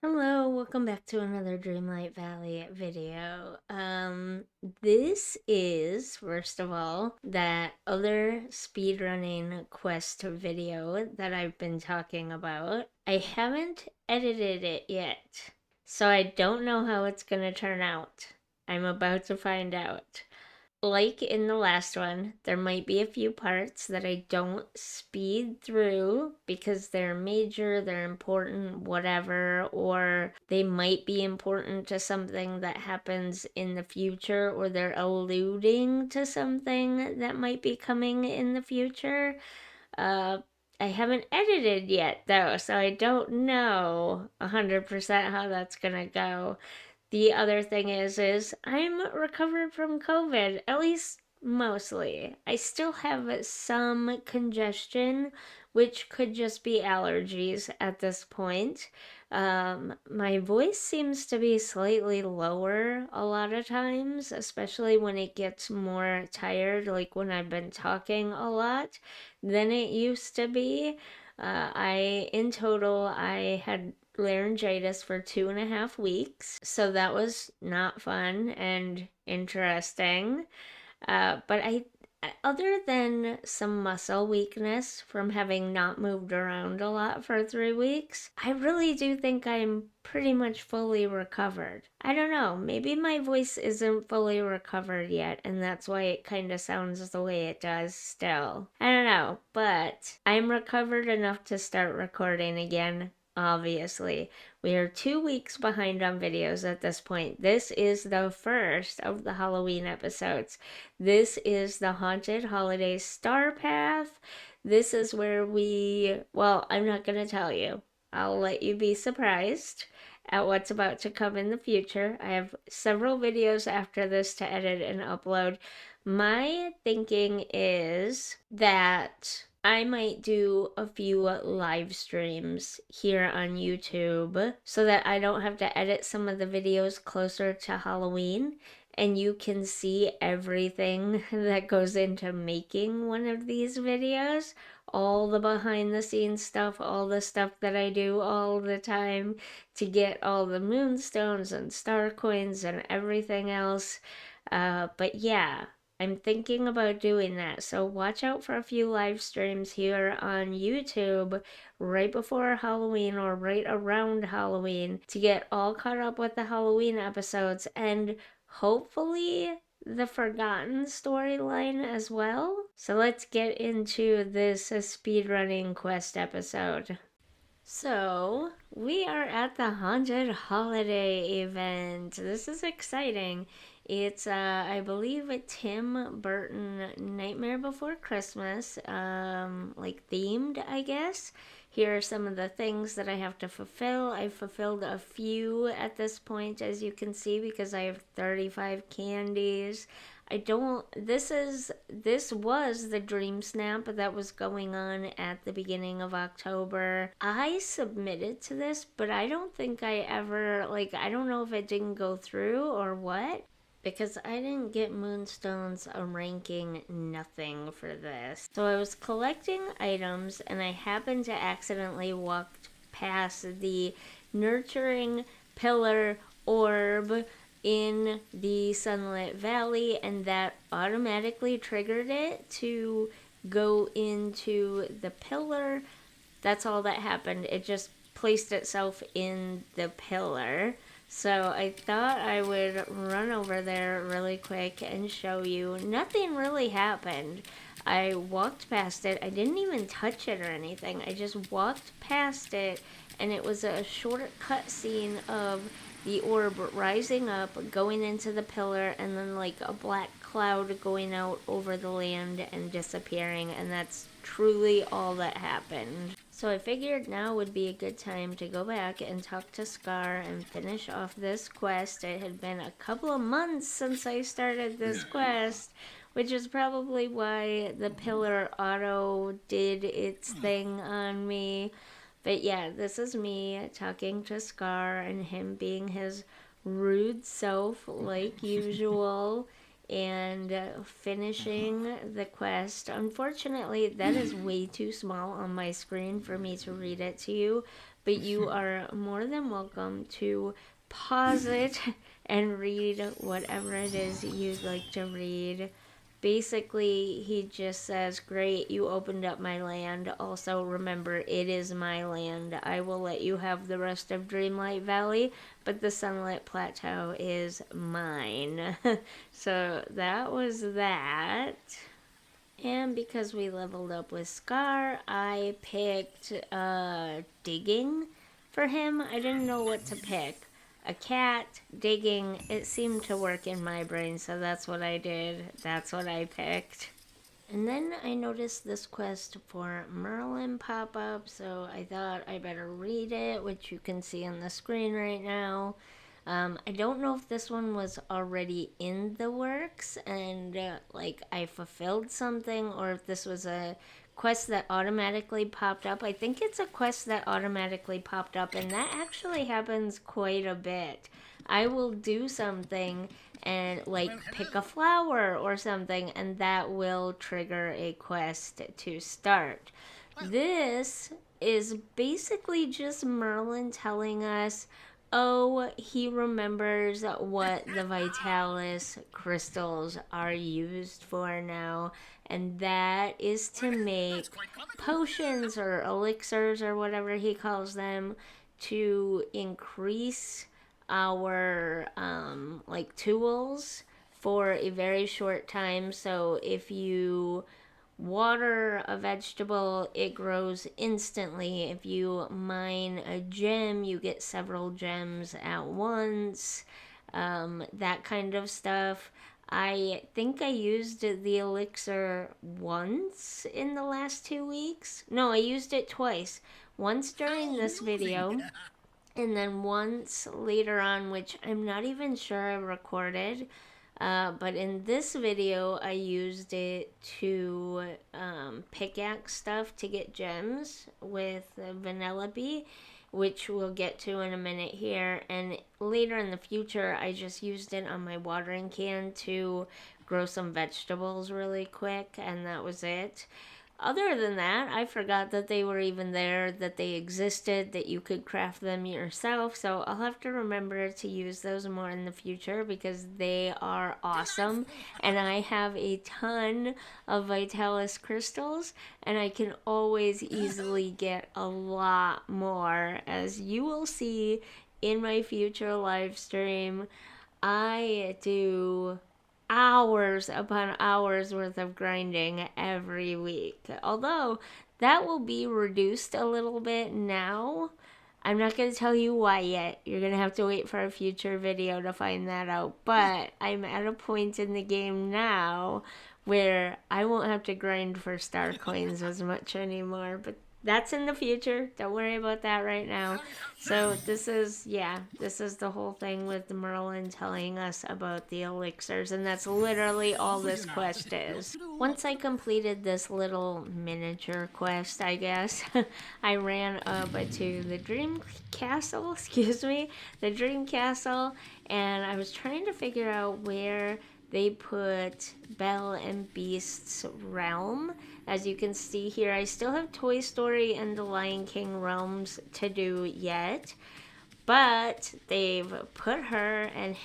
Hello, welcome back to another Dreamlight Valley video. This is, first of all, that other speedrunning quest video that I've been talking about. I haven't edited it yet, so I don't know how it's gonna turn out. I'm about to find out. Like in the last one, there might be a few parts that I don't speed through because they're major, they're important, whatever, or they might be important to something that happens in the future, or they're alluding to something that might be coming in the future. Uh, I haven't edited yet though, so I don't know 100% how that's gonna go. The other thing is I'm recovered from COVID, at least mostly. I still have some congestion, which could just be allergies at this point. My voice seems to be slightly lower a lot of times, especially when it gets more tired, like when I've been talking a lot than it used to be. In total, I had laryngitis for 2.5 weeks. So that was not fun and interesting. But other than some muscle weakness from having not moved around a lot for 3 weeks, I really do think I'm pretty much fully recovered. I don't know, maybe my voice isn't fully recovered yet, and that's why it kind of sounds the way it does still. I don't know, but I'm recovered enough to start recording again. Obviously, we are 2 weeks behind on videos at this point. This is the first of the Halloween episodes. This is the Haunted Holiday Star Path. This is where well, I'm not going to tell you. I'll let you be surprised at what's about to come in the future. I have several videos after this to edit and upload. My thinking is that I might do a few live streams here on YouTube so that I don't have to edit some of the videos closer to Halloween and you can see everything that goes into making one of these videos. All the behind the scenes stuff, all the stuff that I do all the time to get all the moonstones and star coins and everything else. But yeah, I'm thinking about doing that. So watch out for a few live streams here on YouTube right before Halloween or right around Halloween to get all caught up with the Halloween episodes and hopefully the Forgotten storyline as well. So let's get into this speedrunning quest episode. So, we are at the Haunted Holiday event. This is exciting. It's, I believe, a Tim Burton Nightmare Before Christmas, like themed, I guess. Here are some of the things that I have to fulfill. I've fulfilled a few at this point, as you can see, because I have 35 candies. I don't this was the dream snap that was going on at the beginning of October. I submitted to this, but I don't think I ever I don't know if it didn't go through or what because I didn't get Moonstones a ranking nothing for this. So I was collecting items and I happened to accidentally walk past the nurturing pillar orb in the sunlit valley, and that automatically triggered it to go into the pillar. That's all that happened. It just placed itself in the pillar. So I thought I would run over there really quick and show you. Nothing really happened. I walked past it. I didn't even touch it or anything. I just walked past it, and it was a short cut scene of the orb rising up, going into the pillar, and then like a black cloud going out over the land and disappearing, and that's truly all that happened. So I figured now would be a good time to go back and talk to Scar and finish off this quest. It had been a couple of months since I started this quest, which is probably why the pillar auto did its thing on me. But yeah, this is me talking to Scar and him being his rude self like usual and finishing the quest. Unfortunately, that is way too small on my screen for me to read it to you, but you are more than welcome to pause it and read whatever it is you'd like to read. Basically, he just says, "Great, you opened up my land. Also, remember, it is my land. I will let you have the rest of Dreamlight Valley, but the Sunlit Plateau is mine." So that was that. And because we leveled up with Scar, I picked digging for him. I didn't know what to pick. A cat, digging, it seemed to work in my brain, so that's what I did. That's what I picked. And then I noticed this quest for Merlin pop up, so I thought I better read it, which you can see on the screen right now. I don't know if this one was already in the works and like I fulfilled something, or if this was a quest that automatically popped up. I think it's a quest that automatically popped up, and that actually happens quite a bit. I will do something and like pick a flower or something, and that will trigger a quest to start. This is basically just Merlin telling us, oh, he remembers what the Vitalis crystals are used for now, and that is to make potions or elixirs or whatever he calls them to increase our like tools for a very short time. So if you water a vegetable, it grows instantly. If you mine a gem, you get several gems at once. That kind of stuff. I think I used the elixir once in the last 2 weeks. No, I used it twice. Once during this video, and then once later on, which I'm not even sure I recorded. But in this video, I used it to pickaxe stuff to get gems with Vanellope, which we'll get to in a minute here. And later in the future, I just used it on my watering can to grow some vegetables really quick, and that was it. Other than that, I forgot that they were even there, that they existed, that you could craft them yourself. So I'll have to remember to use those more in the future because they are awesome. And I have a ton of Vitalis crystals, and I can always easily get a lot more, as you will see in my future live stream. I do hours upon hours worth of grinding every week. Although that will be reduced a little bit now. I'm not going to tell you why yet. You're going to have to wait for a future video to find that out. But I'm at a point in the game now where I won't have to grind for star coins as much anymore. But that's in the future. Don't worry about that right now. So this is the whole thing with Merlin telling us about the elixirs, and that's literally all this quest is. Once I completed this little miniature quest, I guess, I ran up to the dream castle, the dream castle, and I was trying to figure out where they put Belle and Beast's realm. As you can see here, I still have Toy Story and the Lion King realms to do yet, but they've put her and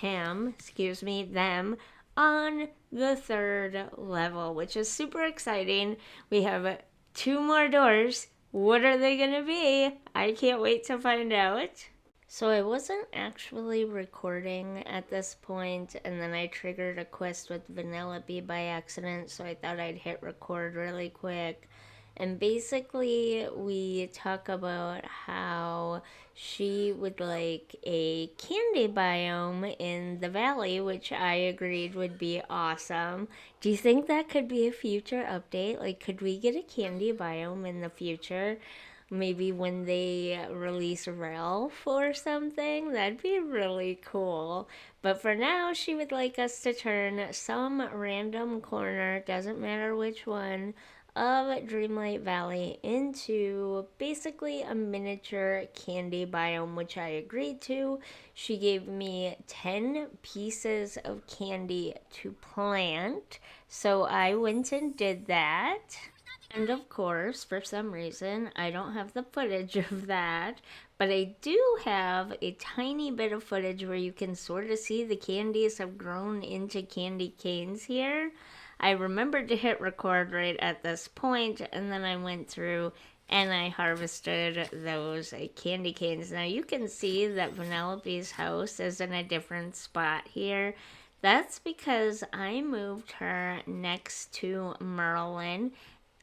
them, on the 3rd level, which is super exciting. We have 2 more doors. What are they gonna be? I can't wait to find out. So I wasn't actually recording at this point, and then I triggered a quest with Vanellope by accident, so I thought I'd hit record really quick. And basically, we talk about how she would like a candy biome in the valley, which I agreed would be awesome. Do you think that could be a future update? Like, could we get a candy biome in the future? Maybe when they release Ralph or something, that'd be really cool. But for now, she would like us to turn some random corner, doesn't matter which one, of Dreamlight Valley into basically a miniature candy biome, which I agreed to. She gave me 10 pieces of candy to plant, so I went and did that. And of course, for some reason, I don't have the footage of that, But I do have a tiny bit of footage where you can sort of see the candies have grown into candy canes here. I remembered to hit record right at this point, and then I went through and I harvested those candy canes. Now you can see that Vanellope's house is in a different spot here. That's because I moved her next to Merlin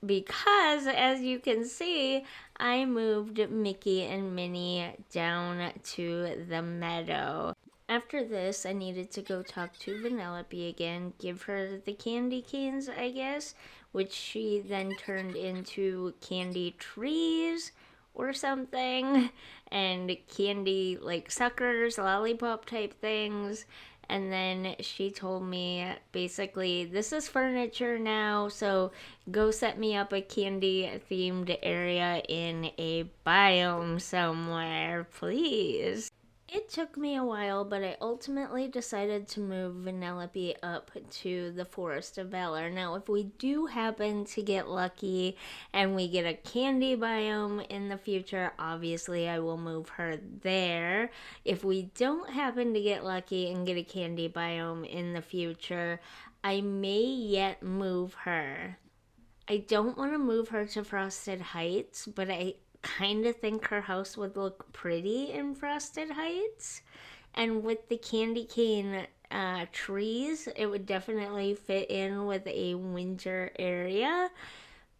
because, as you can see, I moved Mickey and Minnie down to the meadow. After this, I needed to go talk to Vanellope again, give her the candy canes, I guess, which she then turned into candy trees or something, and candy like suckers, lollipop type things. And then she told me basically, this is furniture now, so go set me up a candy themed area in a biome somewhere, please. It took me a while, but I ultimately decided to move Vanellope up to the Forest of Valor. Now, if we do happen to get lucky and we get a candy biome in the future, obviously I will move her there. If we don't happen to get lucky and get a candy biome in the future, I may yet move her. I don't want to move her to Frosted Heights, but I kind of think her house would look pretty in Frosted Heights. And with the candy cane trees, it would definitely fit in with a winter area.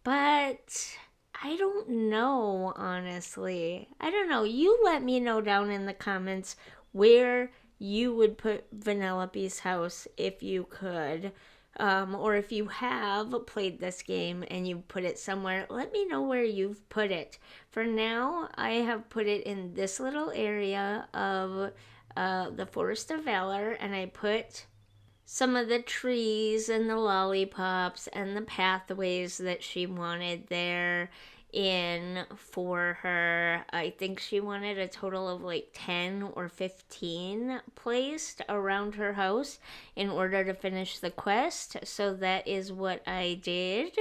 But I don't know, honestly. I don't know. You let me know down in the comments where you would put Vanellope's house if you could. Or if you have played this game and you put it somewhere, let me know where you've put it. For now, I have put it in this little area of the Forest of Valor, and I put some of the trees and the lollipops and the pathways that she wanted there in for her. I think she wanted a total of like 10 or 15 placed around her house in order to finish the quest. So that is what I did.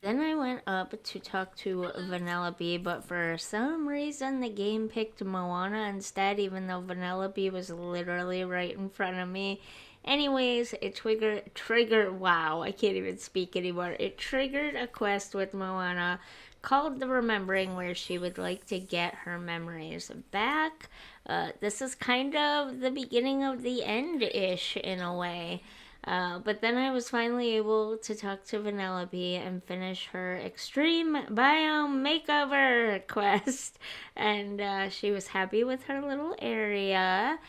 Then I went up to talk to Vanellope, but for some reason the game picked Moana instead, even though Vanellope was literally right in front of me. Anyways, it triggered, wow, I can't even speak anymore. It triggered a quest with Moana called The Remembering, where she would like to get her memories back. This is kind of the beginning of the end-ish in a way. But then I was finally able to talk to Vanellope and finish her extreme biome makeover quest. And she was happy with her little area.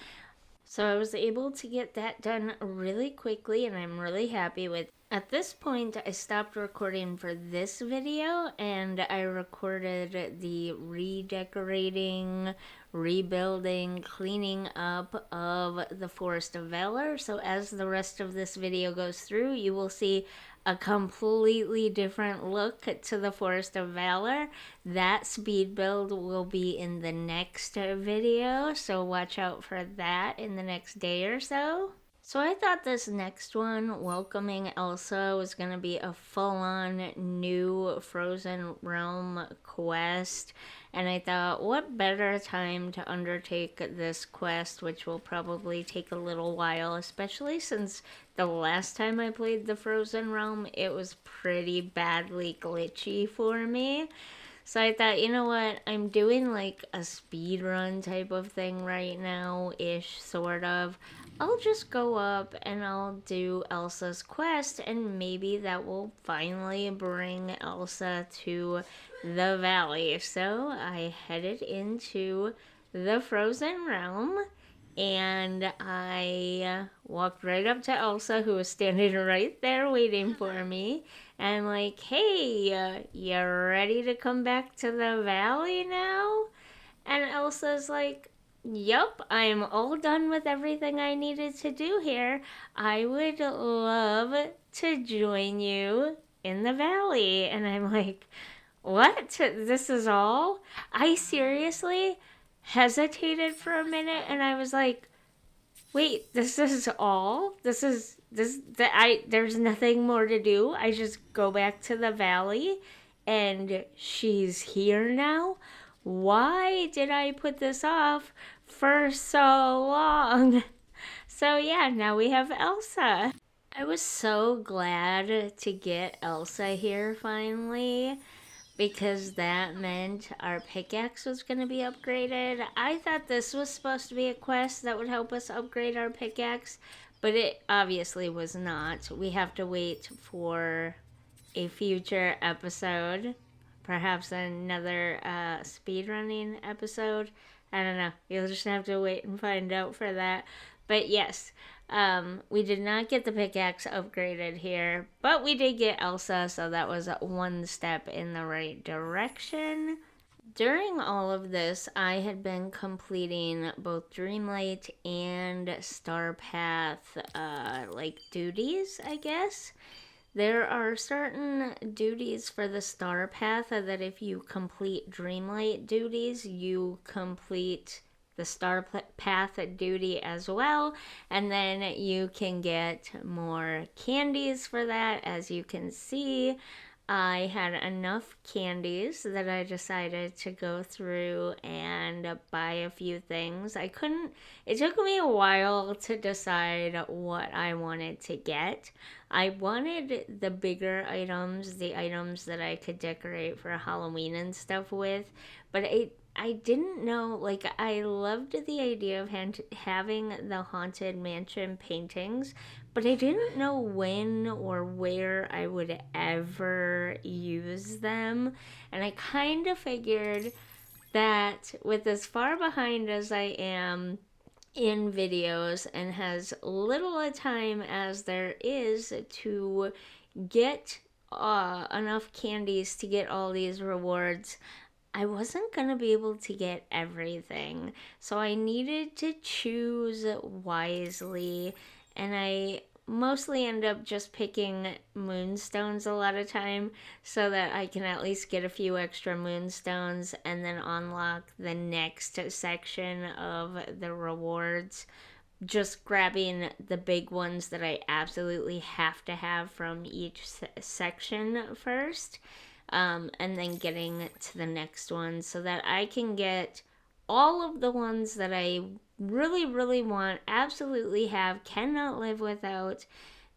So I was able to get that done really quickly, and I'm really happy with. At this point, I stopped recording for this video, and I recorded the redecorating, rebuilding, cleaning up of the Forest of Valor. So as the rest of this video goes through, you will see a completely different look to the Forest of Valor. That speed build will be in the next video, so watch out for that in the next day or so. So I thought this next one, welcoming Elsa, was going to be a full-on new Frozen Realm quest. And I thought, what better time to undertake this quest, which will probably take a little while, especially since the last time I played the Frozen Realm, it was pretty badly glitchy for me. So I thought, you know what, I'm doing like a speed run type of thing right now-ish, sort of. I'll just go up and I'll do Elsa's quest, and maybe that will finally bring Elsa to the valley. So I headed into the Frozen Realm, and I walked right up to Elsa, who was standing right there waiting for me. And I'm like, hey, you ready to come back to the valley now? And Elsa's like, yup, I'm all done with everything I needed to do here. I would love to join you in the valley. And I'm like, what? This is all? I seriously hesitated for a minute, and I was like, wait, this is all? There's nothing more to do. I just go back to the valley and she's here now. why did I put this off for so long? So yeah, now we have Elsa. I was so glad to get Elsa here finally, because that meant our pickaxe was going to be upgraded. I thought this was supposed to be a quest that would help us upgrade our pickaxe, but it obviously was not. We have to wait for a future episode, perhaps another speedrunning episode. I don't know. You'll just have to wait and find out for that. But yes, we did not get the pickaxe upgraded here, but we did get Elsa, so that was one step in the right direction. During all of this, I had been completing both Dreamlight and Star Path, like duties, I guess. There are certain duties for the Star Path that if you complete Dreamlight duties, you complete the Star Path duty as well, and then you can get more candies for that. As you can see, I had enough candies that I decided to go through and buy a few things. It took me a while to decide what I wanted to get. I wanted the bigger items, the items that I could decorate for Halloween and stuff with, but I didn't know, like, I loved the idea of having the Haunted Mansion paintings, but I didn't know when or where I would ever use them. And I kind of figured that with as far behind as I am in videos and as little a time as there is to get enough candies to get all these rewards, I wasn't going to be able to get everything. So I needed to choose wisely, and I mostly end up just picking moonstones a lot of time so that I can at least get a few extra moonstones and then unlock the next section of the rewards, just grabbing the big ones that I absolutely have to have from each section first, and then getting to the next one so that I can get all of the ones that I really, really want, absolutely have, cannot live without.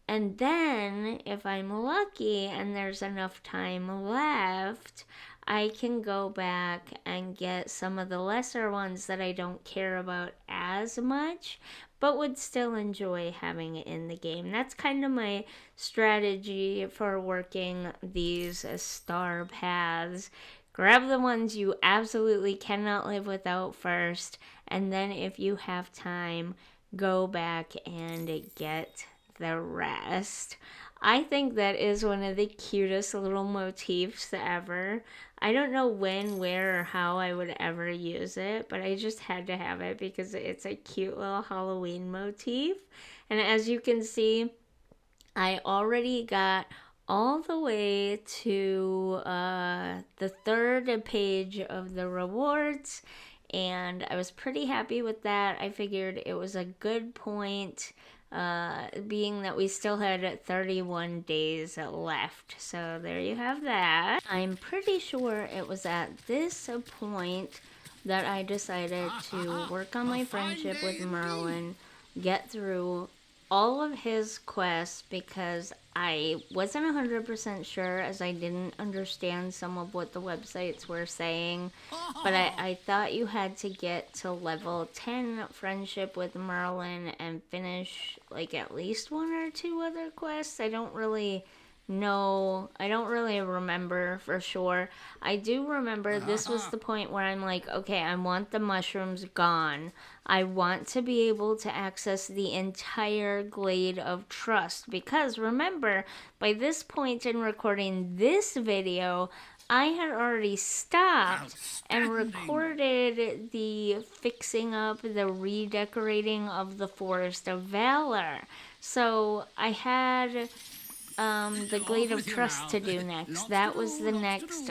And then, if I'm lucky and there's enough time left, I can go back and get some of the lesser ones that I don't care about as much, but would still enjoy having it in the game. That's kind of my strategy for working these star paths. Grab the ones you absolutely cannot live without first, and then if you have time, go back and get the rest. I think that is one of the cutest little motifs ever. I don't know when, where, or how I would ever use it, but I just had to have it because it's a cute little Halloween motif. And as you can see, I already got all the way to the third page of the rewards, and I was pretty happy with that. I figured it was a good point, being that we still had 31 days left. So there you have that. I'm pretty sure it was at this point that I decided to work on my friendship with Merlin, get through all of his quests, because I wasn't 100% sure, as I didn't understand some of what the websites were saying, but I thought you had to get to level 10 friendship with Merlin and finish like at least one or two other quests. I don't really remember for sure. I do remember this was the point where I'm like, okay, I want the mushrooms gone. I want to be able to access the entire Glade of Trust, because remember, by this point in recording this video, I had already stopped and recorded the fixing up, the redecorating of the Forest of Valor. So I had the Glade of Trust to do next. That was the next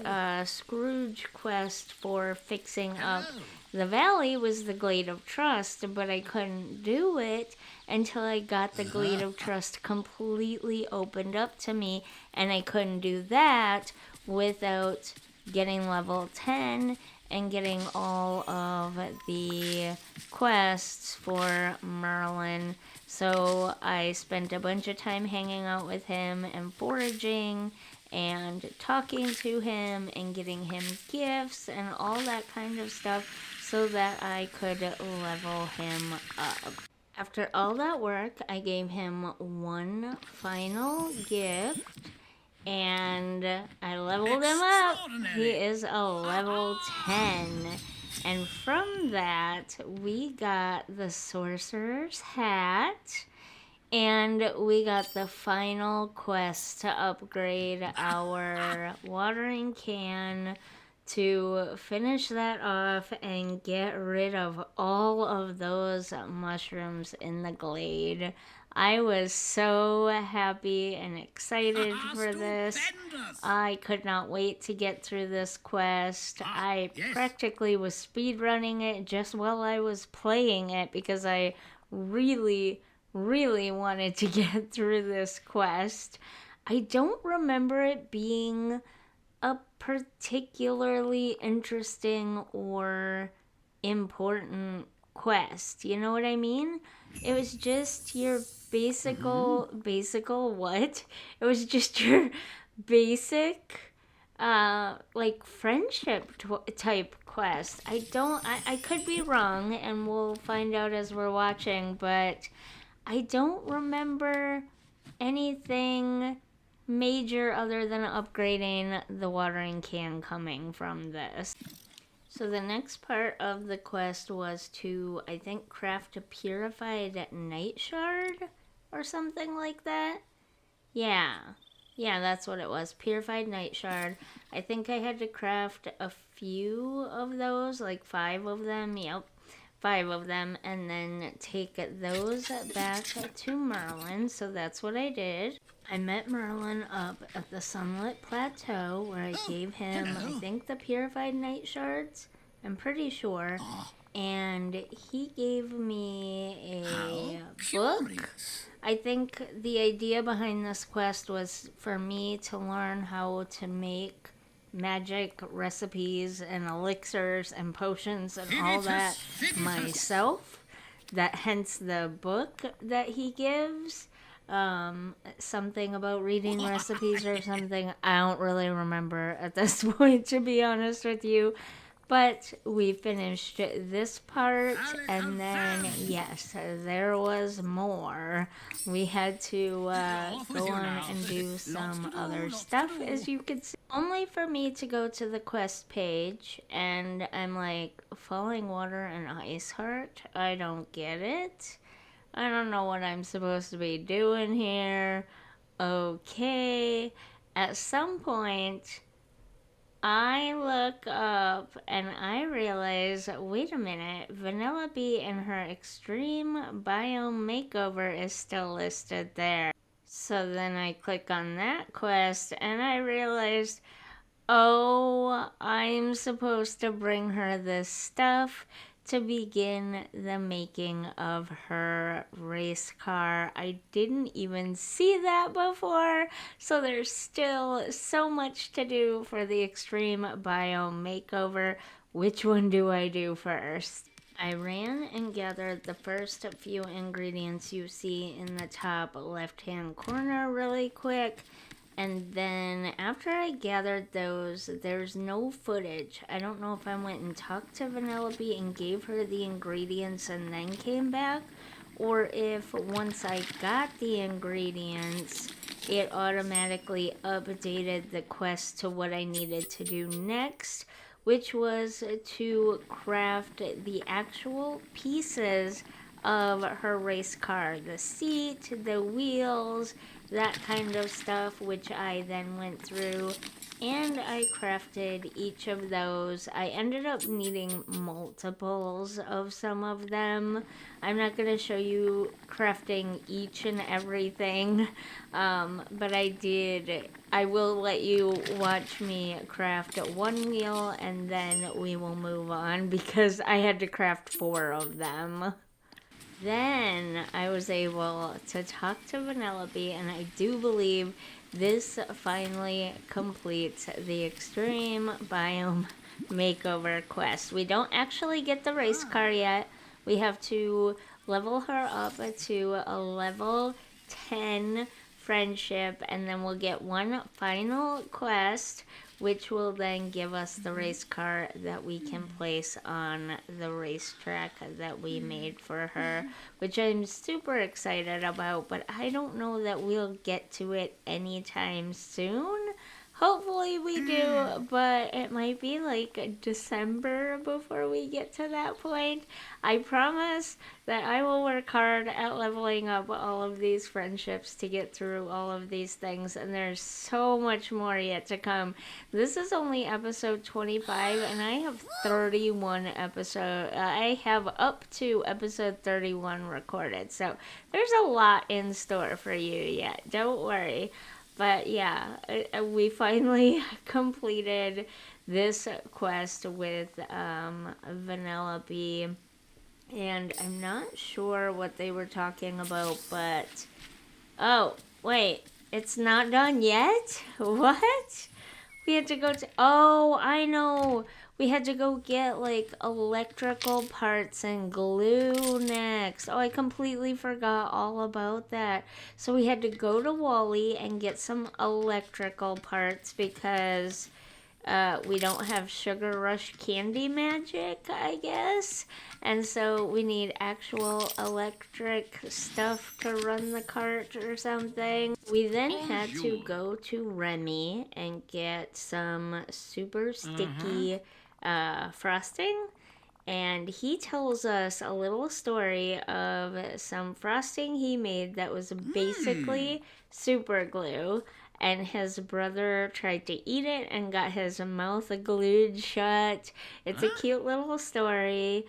Scrooge quest for fixing up the valley, was the Glade of Trust, but I couldn't do it until I got the Glade of Trust completely opened up to me, and I couldn't do that without getting level 10 and getting all of the quests for Merlin. So I spent a bunch of time hanging out with him and foraging and talking to him and getting him gifts and all that kind of stuff so that I could level him up. After all that work, I gave him one final gift and I leveled him up. He is a level 10. And from that, we got the Sorcerer's Hat. And we got the final quest to upgrade our watering can to finish that off and get rid of all of those mushrooms in the glade. I was so happy and excited for this. I could not wait to get through this quest. I practically was speedrunning it just while I was playing it because I really wanted to get through this quest. I don't remember it being a particularly interesting or important quest. You know what I mean? It was just your basical what? It was just your basic like friendship type quest. I could be wrong and we'll find out as we're watching, but I don't remember anything major other than upgrading the watering can coming from this. So the next part of the quest was to, I think, craft a purified night shard or something like that. Yeah. Yeah, that's what it was. Purified night shard. I think I had to craft a few of those, like 5 of them. Yep. 5 of them, and then take those back to Merlin. So that's what I did. I met Merlin up at the Sunlit Plateau where I gave him, I think, the purified night shards. I'm pretty sure. And he gave me a book. I think the idea behind this quest was for me to learn how to make magic recipes and elixirs and potions and all that myself. That hence the book that he gives. Something about reading recipes or something. I don't really remember at this point, to be honest with you. But we finished this part, and then, yes, there was more. We had to go on and do some other stuff, as you could see. Only for me to go to the quest page, and I'm like, falling water and ice heart? I don't get it. I don't know what I'm supposed to be doing here. Okay. At some point, I look up and I realize, wait a minute, Vanellope and her extreme biome makeover is still listed there. So then I click on that quest and I realized, oh, I'm supposed to bring her this stuff to begin the making of her race car. I didn't even see that before, so there's still so much to do for the extreme biome makeover. Which one do I do first? I ran and gathered the first few ingredients you see in the top left-hand corner really quick. And then after I gathered those, there's no footage. I don't know if I went and talked to Vanellope and gave her the ingredients and then came back, or if once I got the ingredients, it automatically updated the quest to what I needed to do next, which was to craft the actual pieces of her race car. The seat, the wheels, that kind of stuff, which I then went through and I crafted each of those. I ended up needing multiples of some of them. I'm not going to show you crafting each and everything, but I will let you watch me craft one wheel and then we will move on because I had to craft 4 of them. Then I was able to talk to Vanellope, and I do believe this finally completes the extreme biome makeover quest. We don't actually get the race car yet. We have to level her up to a level 10 friendship, and then we'll get one final quest, which will then give us the race car that we can place on the racetrack that we made for her, which I'm super excited about, but I don't know that we'll get to it anytime soon. Hopefully we do, but it might be like December before we get to that point. I promise that I will work hard at leveling up all of these friendships to get through all of these things, and there's so much more yet to come. This is only episode 25, and I have 31 episodes. I have up to episode 31 recorded, so there's a lot in store for you yet. Don't worry. But yeah, we finally completed this quest with Vanellope, and I'm not sure what they were talking about, but oh, wait, it's not done yet? What? We had to go to. Oh, I know. We had to go get like electrical parts and glue next. Oh, I completely forgot all about that. So we had to go to Wally and get some electrical parts because we don't have Sugar Rush candy magic, I guess. And so we need actual electric stuff to run the cart or something. We then had to go to Remy and get some super sticky frosting. And he tells us a little story of some frosting he made that was basically super glue, and his brother tried to eat it and got his mouth glued shut. It's a cute little story.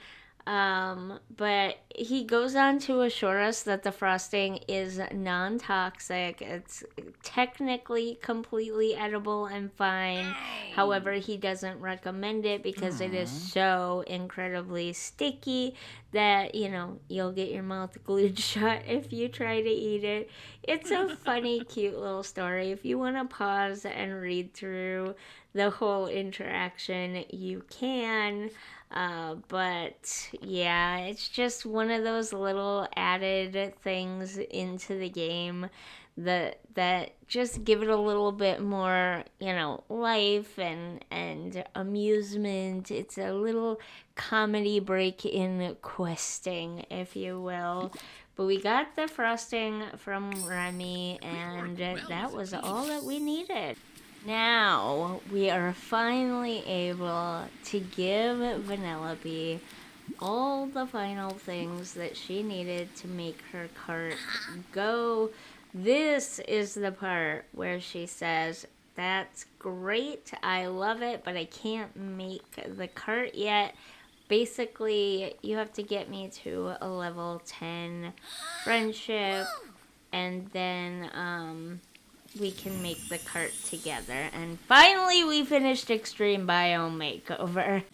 But he goes on to assure us that the frosting is non-toxic. It's technically completely edible and fine. However, he doesn't recommend it because it is so incredibly sticky that, you'll get your mouth glued shut if you try to eat it. It's a funny, cute little story. If you want to pause and read through the whole interaction, you can. But yeah, it's just one of those little added things into the game that just give it a little bit more, life and amusement. It's a little comedy break in questing, if you will. But we got the frosting from Remy, and that was all that we needed. Now we are finally able to give Vanellope all the final things that she needed to make her cart go. This is the part where she says, "That's great, I love it, but I can't make the cart yet. Basically, you have to get me to a level 10 friendship, and then we can make the cart together." And finally we finished Extreme Biome Makeover.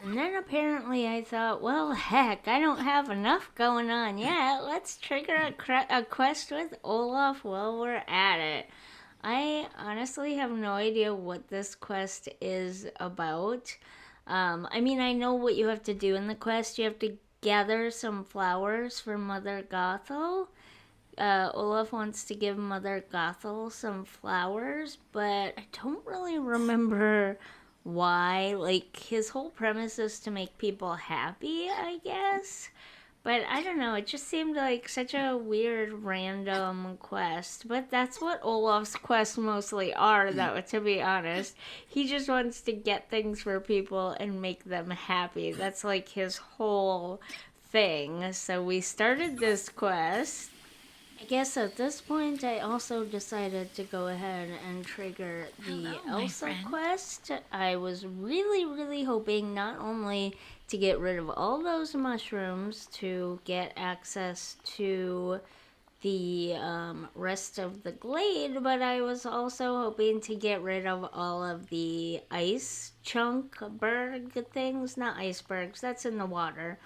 And then apparently I thought, well, heck, I don't have enough going on yet. Let's trigger a quest with Olaf while we're at it. I honestly have no idea what this quest is about. I mean, I know what you have to do in the quest. You have to gather some flowers for Mother Gothel. Olaf wants to give Mother Gothel some flowers, but I don't really remember why. Like, his whole premise is to make people happy, I guess. But I don't know, it just seemed like such a weird, random quest. But that's what Olaf's quests mostly are, though, to be honest. He just wants to get things for people and make them happy. That's like his whole thing. So we started this quest. I guess at this point, I also decided to go ahead and trigger the Elsa quest. I was really, really hoping not only to get rid of all those mushrooms to get access to the rest of the glade, but I was also hoping to get rid of all of the ice chunk berg things. Not icebergs, that's in the water.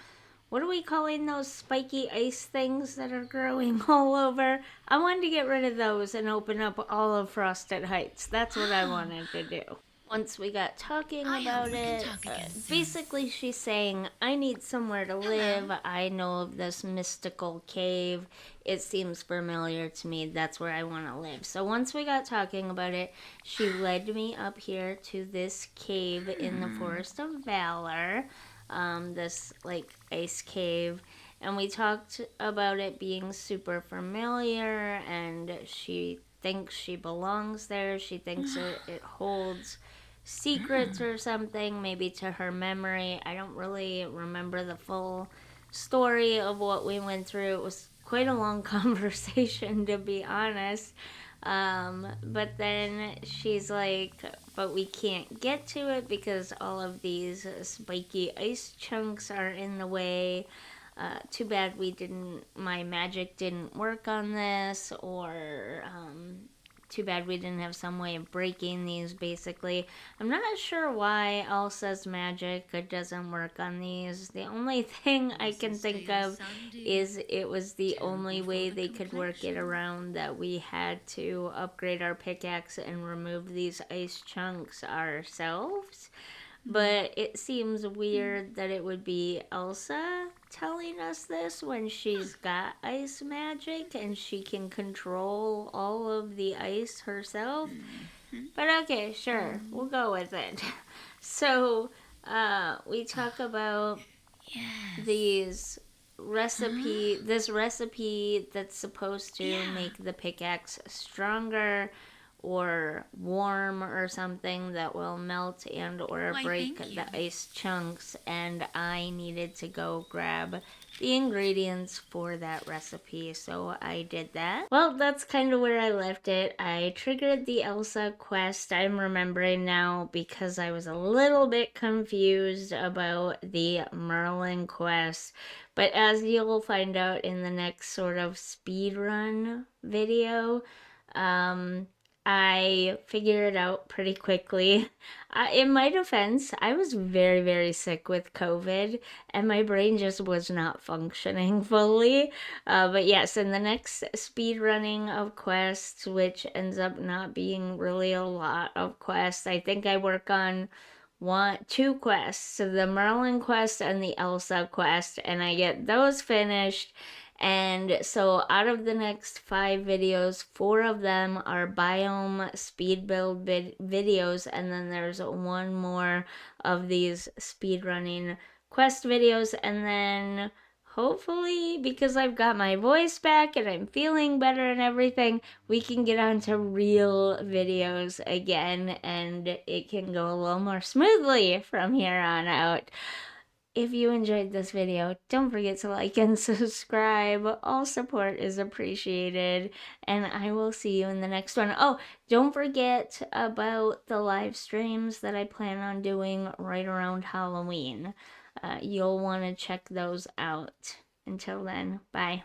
What are we calling those spiky ice things that are growing all over? I wanted to get rid of those and open up all of Frosted Heights. That's what I wanted to do. once we got talking I about hope we can it, talk again soon. basically she's saying, I need somewhere to live. Hello. I know of this mystical cave. It seems familiar to me. That's where I want to live. So once we got talking about it, she led me up here to this cave in the Forest of Valor, this like ice cave. And we talked about it being super familiar, and she thinks she belongs there. She thinks it holds secrets or something, maybe to her memory. I don't really remember the full story of what we went through. It was quite a long conversation, to be honest. But then she's like, but we can't get to it because all of these spiky ice chunks are in the way. Too bad my magic didn't work on this, or too bad we didn't have some way of breaking these, basically. I'm not sure why Elsa's magic doesn't work on these. The only thing I can think of is it was the only way they could work it around, that we had to upgrade our pickaxe and remove these ice chunks ourselves. But it seems weird that it would be Elsa telling us this when she's got ice magic and she can control all of the ice herself. But okay, sure, we'll go with it. So, we talk about Yes. this recipe that's supposed to make the pickaxe stronger or warm or something that will melt and or Why, break thank you. the ice chunks, and I needed to go grab the ingredients for that recipe, so I did that. Well, that's kind of where I left it. I triggered the Elsa quest, I'm remembering now, because I was a little bit confused about the Merlin quest. But as you'll find out in the next sort of speedrun video, um, I figured it out pretty quickly. In my defense, I was very, very sick with COVID, and my brain just was not functioning fully. But yes, in the next speed running of quests, which ends up not being really a lot of quests, I think I work on two quests, so the Merlin quest and the Elsa quest, and I get those finished. And so out of the next 5 videos, 4 of them are biome speed build videos, and then there's one more of these speed running quest videos, and then hopefully, because I've got my voice back and I'm feeling better and everything, we can get on to real videos again, and it can go a little more smoothly from here on out. If you enjoyed this video, don't forget to like and subscribe. All support is appreciated, and I will see you in the next one. Oh, don't forget about the live streams that I plan on doing right around Halloween. You'll want to check those out. Until then, bye.